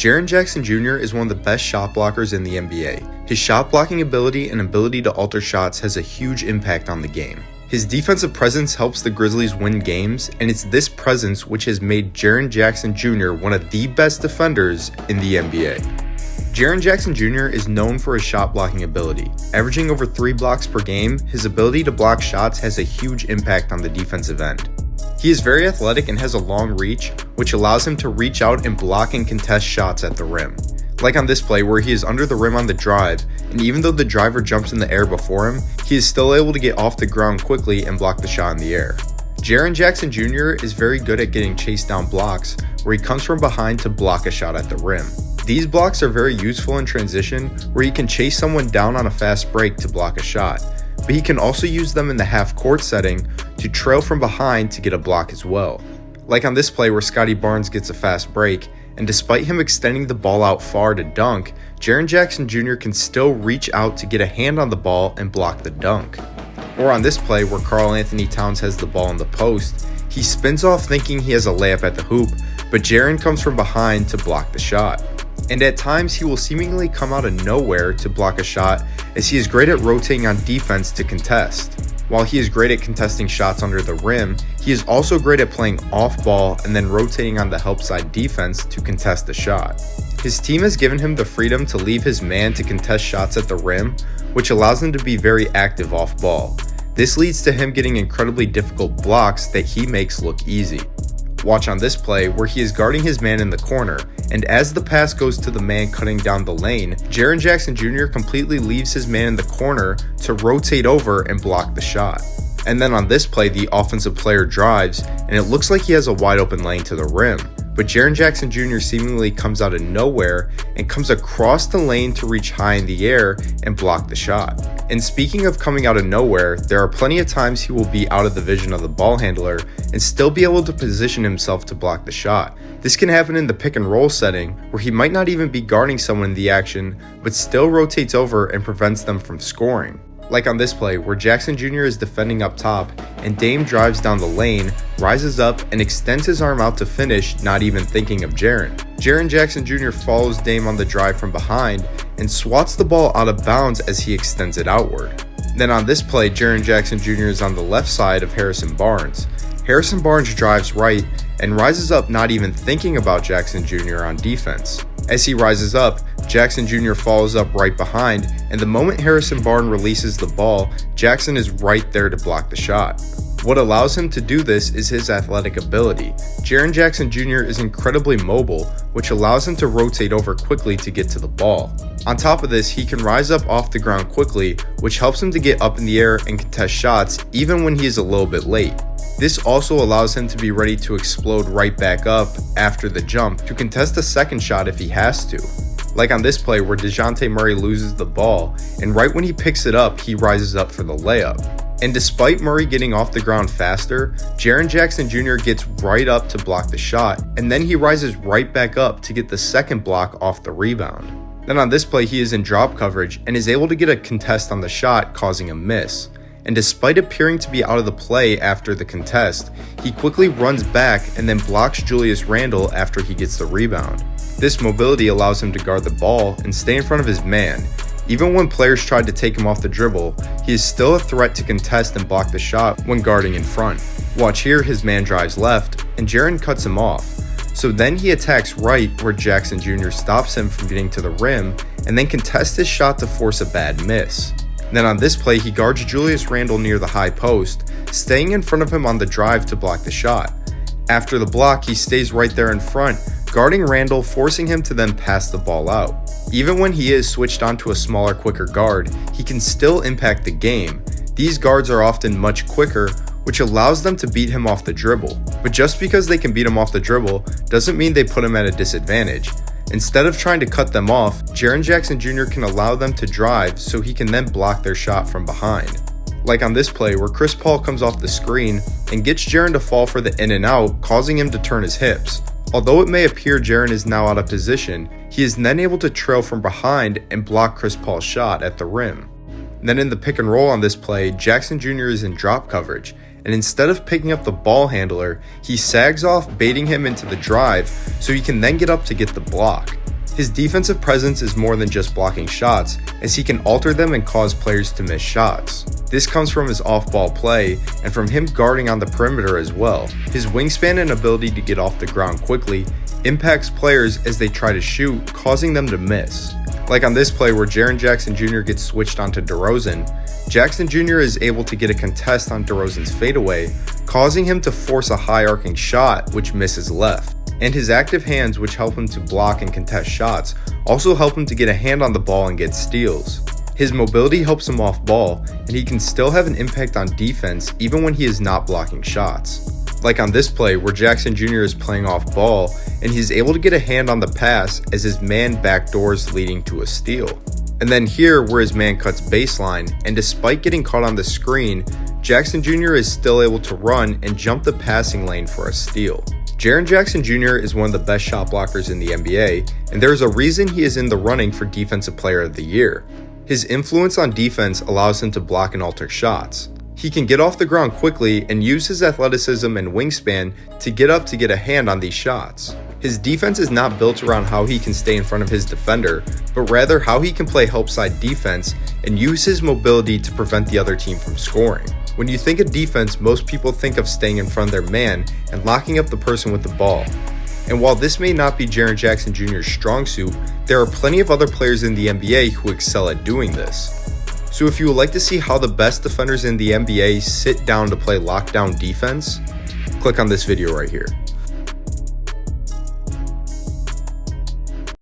Jaren Jackson Jr. is one of the best shot blockers in the NBA. His shot blocking ability and ability to alter shots has a huge impact on the game. His defensive presence helps the Grizzlies win games, and it's this presence which has made Jaren Jackson Jr. one of the best defenders in the NBA. Jaren Jackson Jr. is known for his shot blocking ability. Averaging over 3 blocks per game, his ability to block shots has a huge impact on the defensive end. He is very athletic and has a long reach, which allows him to reach out and block and contest shots at the rim. Like on this play where he is under the rim on the drive, and even though the driver jumps in the air before him, he is still able to get off the ground quickly and block the shot in the air. Jaren Jackson Jr. is very good at getting chased down blocks, where he comes from behind to block a shot at the rim. These blocks are very useful in transition, where he can chase someone down on a fast break to block a shot, but he can also use them in the half-court setting to trail from behind to get a block as well. Like on this play where Scottie Barnes gets a fast break, and despite him extending the ball out far to dunk, Jaren Jackson Jr. can still reach out to get a hand on the ball and block the dunk. Or on this play where Karl-Anthony Towns has the ball in the post, he spins off thinking he has a layup at the hoop, but Jaren comes from behind to block the shot. And at times he will seemingly come out of nowhere to block a shot, as he is great at rotating on defense to contest. While he is great at contesting shots under the rim, he is also great at playing off ball and then rotating on the help side defense to contest the shot. His team has given him the freedom to leave his man to contest shots at the rim, which allows him to be very active off ball. This leads to him getting incredibly difficult blocks that he makes look easy. Watch on this play where he is guarding his man in the corner, and as the pass goes to the man cutting down the lane, Jaren Jackson Jr. completely leaves his man in the corner to rotate over and block the shot. And then on this play, the offensive player drives, and it looks like he has a wide open lane to the rim, but Jaren Jackson Jr. seemingly comes out of nowhere and comes across the lane to reach high in the air and block the shot. And speaking of coming out of nowhere, there are plenty of times he will be out of the vision of the ball handler and still be able to position himself to block the shot. This can happen in the pick and roll setting, where he might not even be guarding someone in the action, but still rotates over and prevents them from scoring. Like on this play, where Jackson Jr. is defending up top, and Dame drives down the lane, rises up, and extends his arm out to finish, not even thinking of Jaren. Jaren Jackson Jr. follows Dame on the drive from behind, and swats the ball out of bounds as he extends it outward. Then on this play, Jaren Jackson Jr. is on the left side of Harrison Barnes. Harrison Barnes drives right, and rises up not even thinking about Jackson Jr. on defense. As he rises up, Jackson Jr. follows up right behind, and the moment Harrison Barnes releases the ball, Jackson is right there to block the shot. What allows him to do this is his athletic ability. Jaren Jackson Jr. is incredibly mobile, which allows him to rotate over quickly to get to the ball. On top of this, he can rise up off the ground quickly, which helps him to get up in the air and contest shots even when he is a little bit late. This also allows him to be ready to explode right back up after the jump to contest a second shot if he has to. Like on this play where DeJounte Murray loses the ball, and right when he picks it up, he rises up for the layup. And despite Murray getting off the ground faster, Jaren Jackson Jr. gets right up to block the shot, and then he rises right back up to get the second block off the rebound. Then on this play, he is in drop coverage and is able to get a contest on the shot, causing a miss. And despite appearing to be out of the play after the contest, he quickly runs back and then blocks Julius Randle after he gets the rebound. This mobility allows him to guard the ball and stay in front of his man. Even when players tried to take him off the dribble, he is still a threat to contest and block the shot when guarding in front. Watch here, his man drives left, and Jaren cuts him off. So then he attacks right, where Jackson Jr. stops him from getting to the rim, and then contests his shot to force a bad miss. Then on this play, he guards Julius Randle near the high post, staying in front of him on the drive to block the shot. After the block, he stays right there in front, guarding Randle, forcing him to then pass the ball out. Even when he is switched onto a smaller, quicker guard, he can still impact the game. These guards are often much quicker, which allows them to beat him off the dribble. But just because they can beat him off the dribble doesn't mean they put him at a disadvantage. Instead of trying to cut them off, Jaren Jackson Jr. can allow them to drive so he can then block their shot from behind. Like on this play where Chris Paul comes off the screen and gets Jaren to fall for the in and out, causing him to turn his hips. Although it may appear Jaren is now out of position, he is then able to trail from behind and block Chris Paul's shot at the rim. Then in the pick and roll on this play, Jackson Jr. is in drop coverage, and instead of picking up the ball handler, he sags off, baiting him into the drive so he can then get up to get the block. His defensive presence is more than just blocking shots, as he can alter them and cause players to miss shots. This comes from his off-ball play and from him guarding on the perimeter as well. His wingspan and ability to get off the ground quickly impacts players as they try to shoot, causing them to miss. Like on this play where Jaren Jackson Jr. gets switched onto DeRozan, Jackson Jr. is able to get a contest on DeRozan's fadeaway, causing him to force a high arcing shot which misses left. And his active hands, which help him to block and contest shots, also help him to get a hand on the ball and get steals. His mobility helps him off ball, and he can still have an impact on defense even when he is not blocking shots. Like on this play where Jackson Jr. is playing off ball and he's able to get a hand on the pass as his man backdoors, leading to a steal. And then here where his man cuts baseline, and despite getting caught on the screen, Jackson Jr. is still able to run and jump the passing lane for a steal. Jaren Jackson Jr. is one of the best shot blockers in the NBA, and there is a reason he is in the running for Defensive Player of the Year. His influence on defense allows him to block and alter shots. He can get off the ground quickly and use his athleticism and wingspan to get up to get a hand on these shots. His defense is not built around how he can stay in front of his defender, but rather how he can play help side defense and use his mobility to prevent the other team from scoring. When you think of defense, most people think of staying in front of their man and locking up the person with the ball. And while this may not be Jaren Jackson Jr.'s strong suit, there are plenty of other players in the NBA who excel at doing this. So if you would like to see how the best defenders in the NBA sit down to play lockdown defense, click on this video right here.